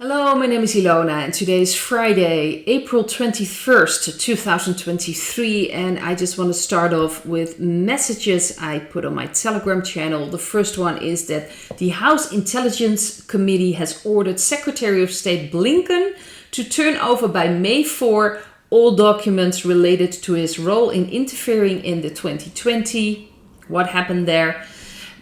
Hello, my name is Ilona and today is Friday, April 21st, 2023, and I just want to start off with messages I put on my Telegram channel. The first one is that the House Intelligence Committee has ordered Secretary of State Blinken to turn over by May 4 all documents related to his role in interfering in the 2020, what happened there,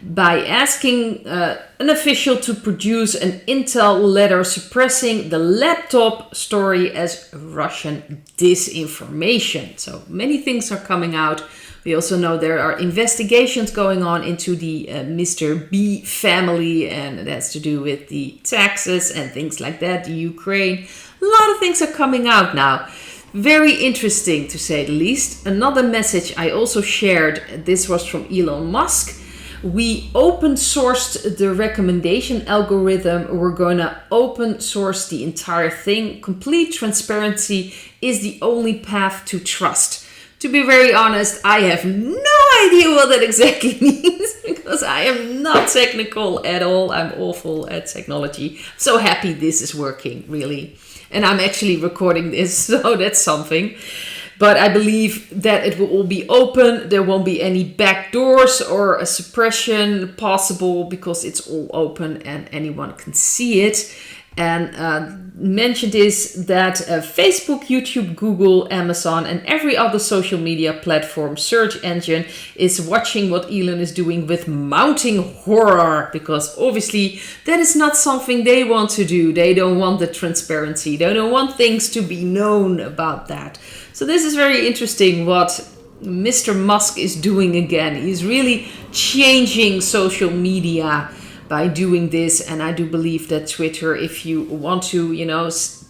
by asking an official to produce an intel letter suppressing the laptop story as Russian disinformation. So many things are coming out. We also know there are investigations going on into the Mr. B family, and it has to do with the taxes and things like that, the Ukraine. A lot of things are coming out now. Very interesting, to say the least. Another message I also shared, this was from Elon Musk. We open sourced the recommendation algorithm. We're going to open source the entire thing. Complete transparency is the only path to trust. To be very honest, I have no idea what that exactly means because I am not technical at all. I'm awful at technology. So happy this is working, really. And I'm actually recording this, so that's something. But I believe that it will all be open. There won't be any back doors or a suppression possible because it's all open and anyone can see it. And mentioned is that Facebook, YouTube, Google, Amazon, and every other social media platform search engine is watching what Elon is doing with mounting horror, because obviously that is not something they want to do. They don't want the transparency. They don't want things to be known about that. So this is very interesting what Mr. Musk is doing again. He's really changing social media by doing this. And I do believe that Twitter, if you want to,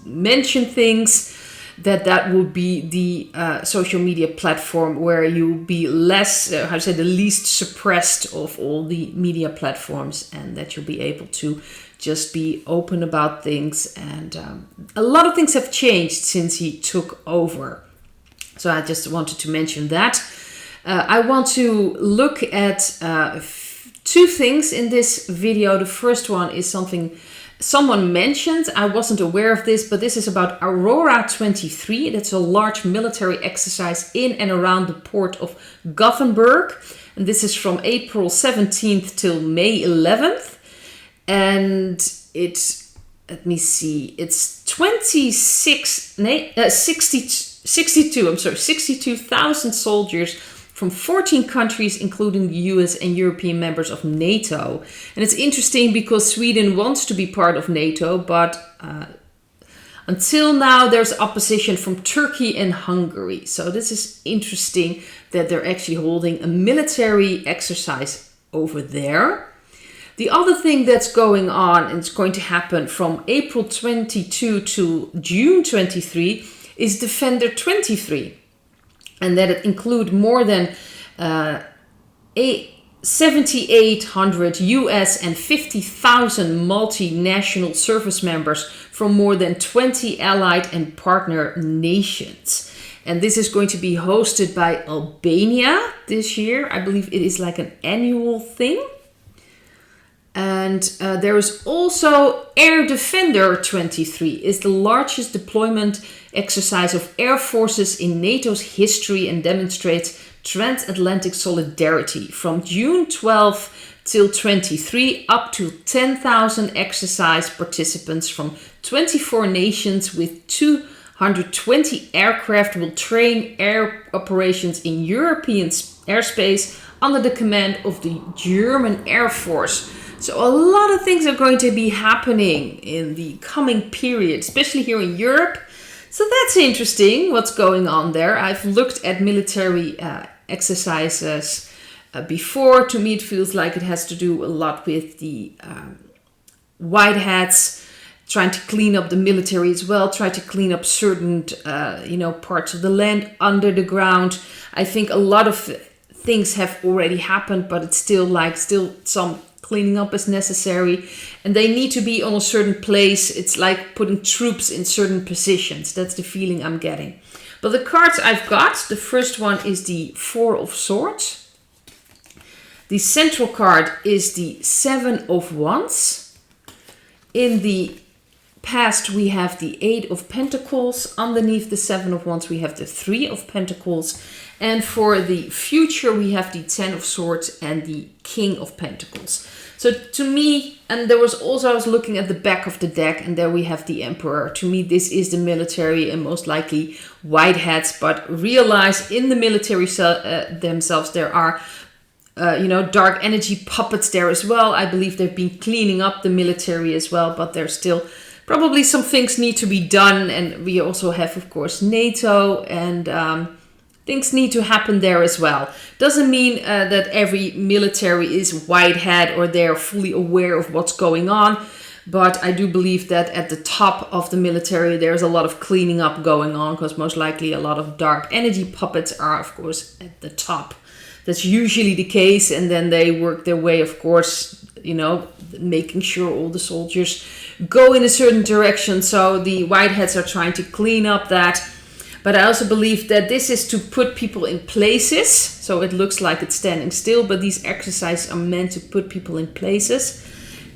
mention things, that would be the social media platform where you be less, the least suppressed of all the media platforms, and that you'll be able to just be open about things. And a lot of things have changed since he took over. So I just wanted to mention that. I want to look at two things in this video. The first one is something someone mentioned. I wasn't aware of this, but this is about Aurora 23. That's a large military exercise in and around the port of Gothenburg. And this is from April 17th till May 11th. And it's, let me see, it's 62,000 soldiers from 14 countries, including the US and European members of NATO. And it's interesting because Sweden wants to be part of NATO, but until now there's opposition from Turkey and Hungary. So this is interesting that they're actually holding a military exercise over there. The other thing that's going on, and it's going to happen from April 22 to June 23, is Defender 23. And that it include more than 7,800 US and 50,000 multinational service members from more than 20 allied and partner nations. And this is going to be hosted by Albania this year. I believe it is like an annual thing. And there is also Air Defender 23, is the largest deployment exercise of air forces in NATO's history and demonstrates transatlantic solidarity. From June 12 till 23, up to 10,000 exercise participants from 24 nations with 220 aircraft will train air operations in European airspace under the command of the German Air Force. So a lot of things are going to be happening in the coming period, especially here in Europe. So that's interesting what's going on there. I've looked at military exercises before. To me, it feels like it has to do a lot with the white hats, trying to clean up the military as well, try to clean up certain, parts of the land under the ground. I think a lot of things have already happened, but it's still some cleaning up is necessary, and they need to be on a certain place. It's like putting troops in certain positions. That's the feeling I'm getting. But the cards I've got, the first one is the Four of Swords. The central card is the Seven of Wands. In the past, we have the Eight of Pentacles. Underneath the Seven of Wands, we have the Three of Pentacles. And for the future, we have the Ten of Swords and the King of Pentacles. So to me, and there was also, I was looking at the back of the deck, and there we have the Emperor. To me, this is the military and most likely white hats. But realize in the military themselves, there are dark energy puppets there as well. I believe they've been cleaning up the military as well, but there's still probably some things need to be done. And we also have, of course, NATO, and things need to happen there as well. Doesn't mean that every military is white hat or they're fully aware of what's going on. But I do believe that at the top of the military, there's a lot of cleaning up going on, because most likely a lot of dark energy puppets are, of course, at the top. That's usually the case. And then they work their way, of course, making sure all the soldiers go in a certain direction. So the white hats are trying to clean up that. But I also believe that this is to put people in places. So it looks like it's standing still, but these exercises are meant to put people in places.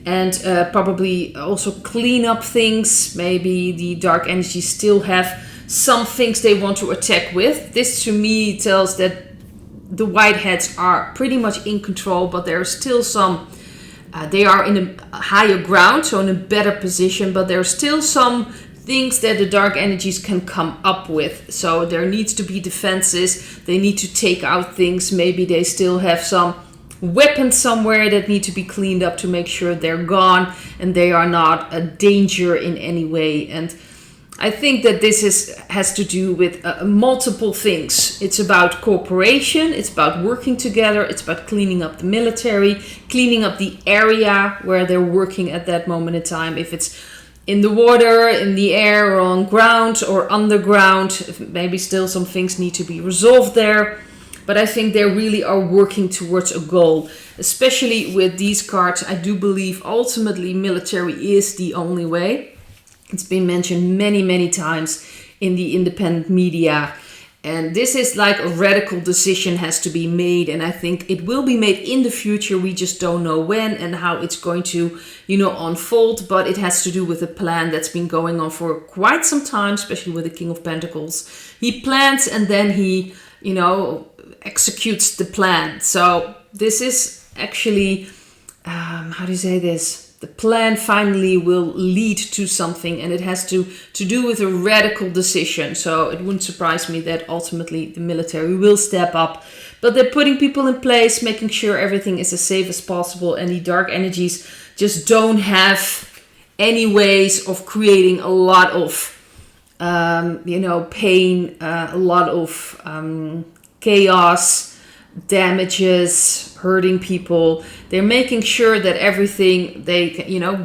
And probably also clean up things. Maybe the dark energies still have some things they want to attack with. This to me tells that the white hats are pretty much in control, but there are still some, they are in a higher ground, so in a better position, but there are still some things that the dark energies can come up with. So there needs to be defenses. They need to take out things. Maybe they still have some weapons somewhere that need to be cleaned up to make sure they're gone and they are not a danger in any way. And I think that this has to do with multiple things. It's about cooperation. It's about working together. It's about cleaning up the military, cleaning up the area where they're working at that moment in time. If it's in the water, in the air, or on ground or underground, maybe still some things need to be resolved there. But I think they really are working towards a goal, especially with these cards. I do believe ultimately military is the only way. It's been mentioned many, many times in the independent media. And this is like a radical decision has to be made. And I think it will be made in the future. We just don't know when and how it's going to, unfold. But it has to do with a plan that's been going on for quite some time, especially with the King of Pentacles. He plans and then he, executes the plan. So this is actually, how do you say this? The plan finally will lead to something, and it has to do with a radical decision. So it wouldn't surprise me that ultimately the military will step up. But they're putting people in place, making sure everything is as safe as possible. And the dark energies just don't have any ways of creating a lot of, pain, a lot of chaos, damages, hurting people. They're making sure that everything they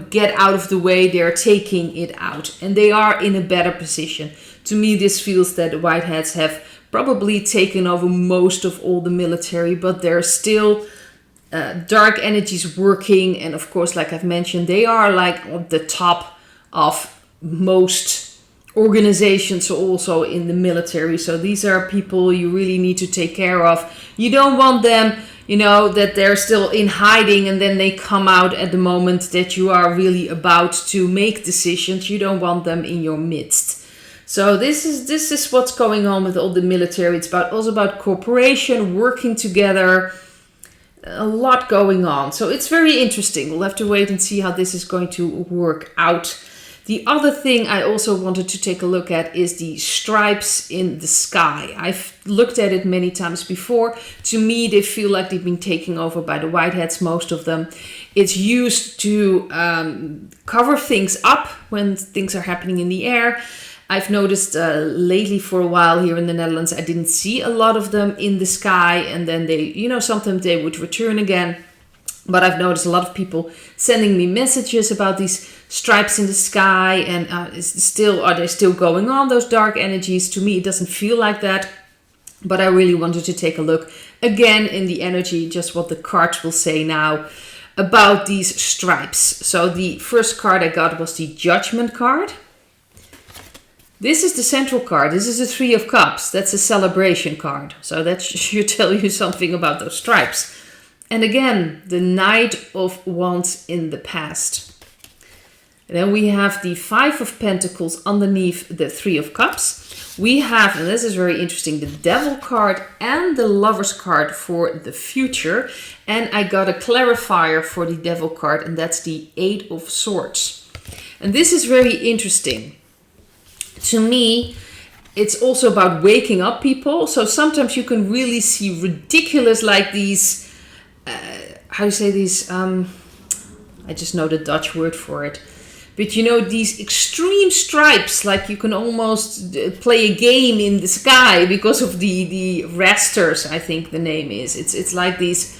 get out of the way, they're taking it out, and they are in a better position. To me, this feels that the white hats have probably taken over most of all the military, but there are still dark energies working. And of course, like I've mentioned, they are like at the top of most organizations also in the military. So these are people you really need to take care of. You don't want them, that they're still in hiding and then they come out at the moment that you are really about to make decisions. You don't want them in your midst. So this is what's going on with all the military. It's also about cooperation, working together, a lot going on. So it's very interesting. We'll have to wait and see how this is going to work out. The other thing I also wanted to take a look at is the stripes in the sky. I've looked at it many times before. To me, they feel like they've been taken over by the white hats, most of them. It's used to cover things up when things are happening in the air. I've noticed lately for a while here in the Netherlands, I didn't see a lot of them in the sky. And then they, sometimes they would return again. But I've noticed a lot of people sending me messages about these stripes in the sky, and are they still going on, those dark energies? To me, it doesn't feel like that. But I really wanted to take a look again in the energy, just what the cards will say now about these stripes. So the first card I got was the Judgment card. This is the central card. This is the Three of Cups. That's a celebration card. So that should tell you something about those stripes. And again, the Knight of Wands in the past. And then we have the Five of Pentacles underneath the Three of Cups. We have, and this is very interesting, the Devil card and the Lover's card for the future. And I got a clarifier for the Devil card, and that's the Eight of Swords. And this is very interesting. To me, it's also about waking up people. So sometimes you can really see ridiculous, like these, how do you say these, I just know the Dutch word for it. But you know, these extreme stripes, like you can almost play a game in the sky because of the rasters, I think the name is. It's like these.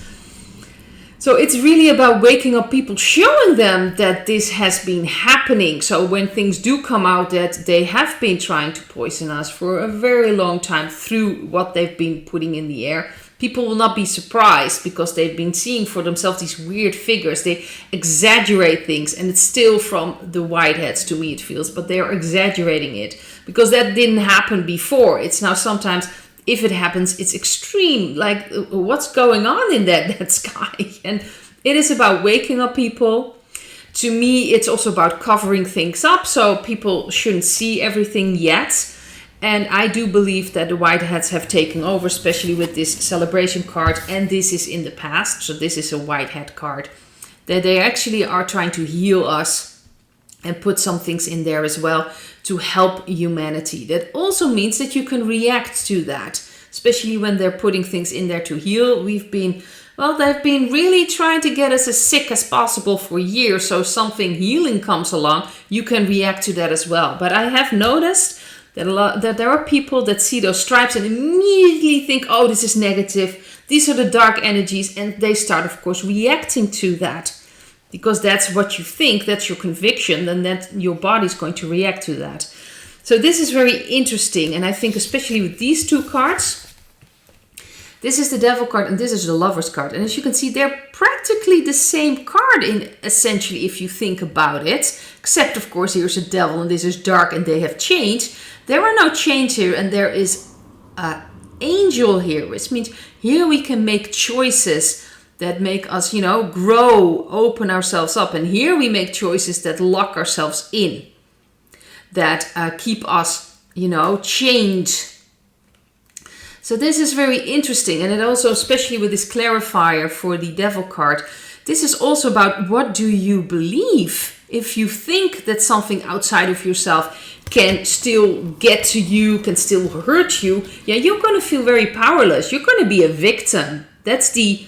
So it's really about waking up people, showing them that this has been happening. So when things do come out that they have been trying to poison us for a very long time through what they've been putting in the air, people will not be surprised because they've been seeing for themselves these weird figures. They exaggerate things, and it's still from the whiteheads to me it feels, but they are exaggerating it because that didn't happen before. It's now sometimes, if it happens, it's extreme. Like, what's going on in that sky? And it is about waking up people. To me, it's also about covering things up so people shouldn't see everything yet. And I do believe that the Whiteheads have taken over, especially with this celebration card. And this is in the past, so this is a Whitehead card. That they actually are trying to heal us and put some things in there as well to help humanity. That also means that you can react to that, especially when they're putting things in there to heal. They've been really trying to get us as sick as possible for years. So something healing comes along, you can react to that as well. But I have noticed that there are people that see those stripes and immediately think, oh, this is negative. These are the dark energies. And they start, of course, reacting to that. Because that's what you think, that's your conviction, then that your body's going to react to that. So this is very interesting. And I think especially with these two cards, this is the Devil card and this is the Lover's card. And as you can see, they're practically the same card in essentially if you think about it. Except, of course, here's a Devil and this is dark and they have changed. There are no change here and there is an angel here, which means here we can make choices that make us, grow, open ourselves up. And here we make choices that lock ourselves in, that keep us, chained. So this is very interesting. And it also, especially with this clarifier for the Devil card, this is also about what do you believe? If you think that something outside of yourself can still get to you, can still hurt you, you're going to feel very powerless. You're going to be a victim. That's the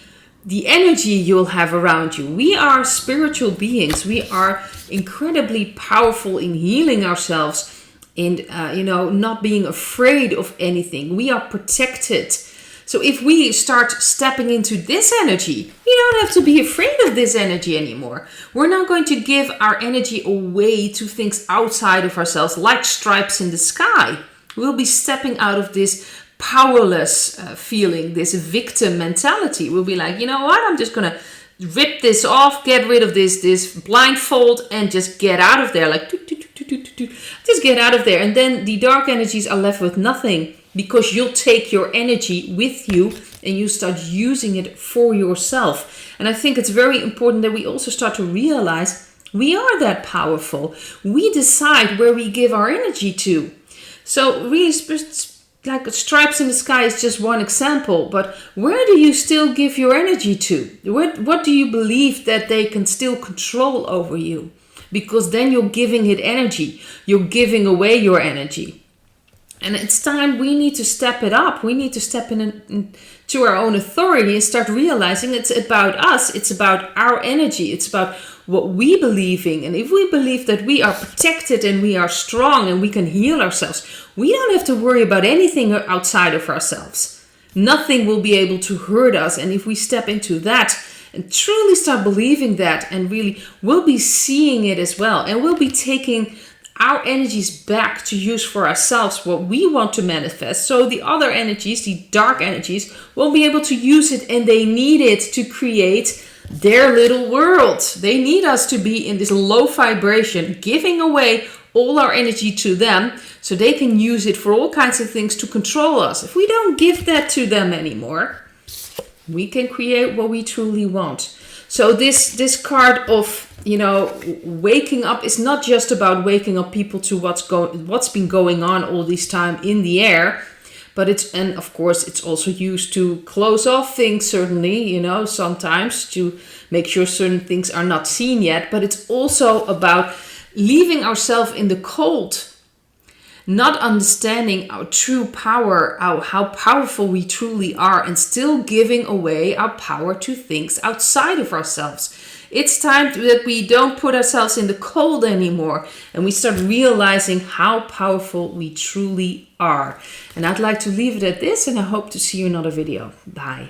energy you'll have around you. We are spiritual beings. We are incredibly powerful in healing ourselves and, not being afraid of anything. We are protected. So if we start stepping into this energy, we don't have to be afraid of this energy anymore. We're not going to give our energy away to things outside of ourselves, like stripes in the sky. We'll be stepping out of this powerless feeling, this victim mentality. We'll be like, you know what, I'm just gonna rip this off, get rid of this blindfold and just get out of there, like just get out of there. And then the dark energies are left with nothing because you'll take your energy with you and you start using it for yourself. And I think it's very important that we also start to realize we are that powerful. We decide where we give our energy to. So really, like stripes in the sky is just one example, but where do you still give your energy to? What do you believe that they can still control over you? Because then you're giving it energy. You're giving away your energy. And it's time we need to step it up. We need to step into our own authority and start realizing it's about us. It's about our energy. It's about what we believe in. And if we believe that we are protected and we are strong and we can heal ourselves, we don't have to worry about anything outside of ourselves. Nothing will be able to hurt us. And if we step into that and truly start believing that, and really we'll be seeing it as well. And we'll be taking our energies back to use for ourselves what we want to manifest. So the other energies, the dark energies, won't be able to use it, and they need it to create their little world. They need us to be in this low vibration, giving away all our energy to them so they can use it for all kinds of things to control us. If we don't give that to them anymore, we can create what we truly want. So this card of, you know, waking up is not just about waking up people to what's been going on all this time in the air, but and of course it's also used to close off things, certainly, you know, sometimes to make sure certain things are not seen yet, but it's also about leaving ourselves in the cold, not understanding our true power, how powerful we truly are, and still giving away our power to things outside of ourselves. It's time that we don't put ourselves in the cold anymore, and we start realizing how powerful we truly are. And I'd like to leave it at this, and I hope to see you in another video. Bye.